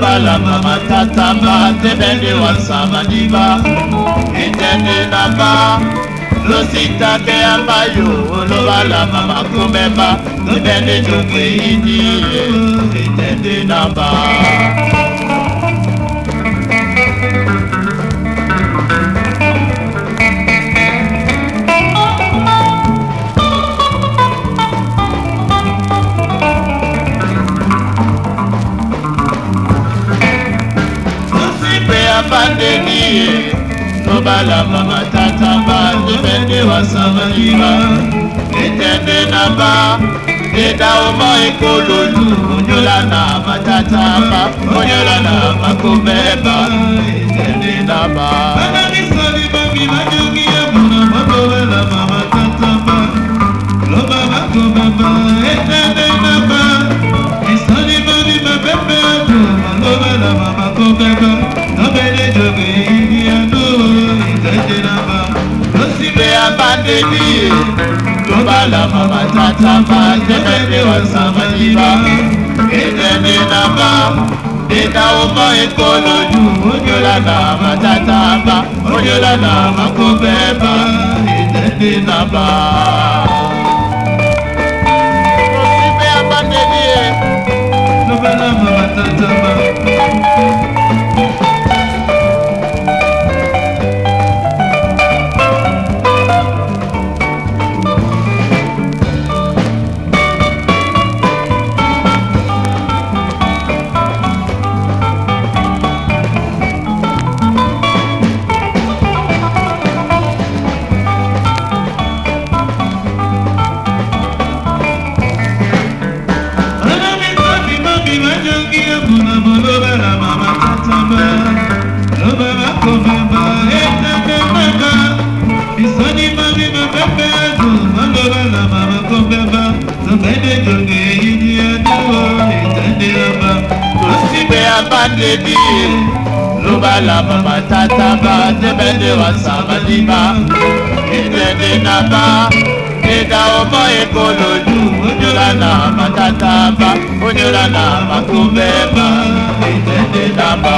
Lobala mama tata ba tebende wasama diba Itende naba Losita ke ambayo Lobala mama kumeba Tebende jokwe idi Itende naba Bandeni Lobala mama tata ba Tebende wasama diba Itende naba Eda omo ekololu Onyola na matata ba Onyola na makomeba Itende naba Banani soli mami majogi Muna mabowela mama tata ba Loba makomeba Itende naba Isoli mami mabebe adu Malobela mama komeba Nobele joge iniano Itende naba Nosibe abandeni Lobala mama tata ba Tebende wasama diba Itende naba Eda omo ekololu Onyola na matata ba Onyola na makobeba Itende naba Nosibe abandeni Lobala mama tata ba Bandedi Lobala mama tata ba Tebende wasama diba Itende naba Eda omo ekololu Onyola na matata ba Onyola na makumeba Itende naba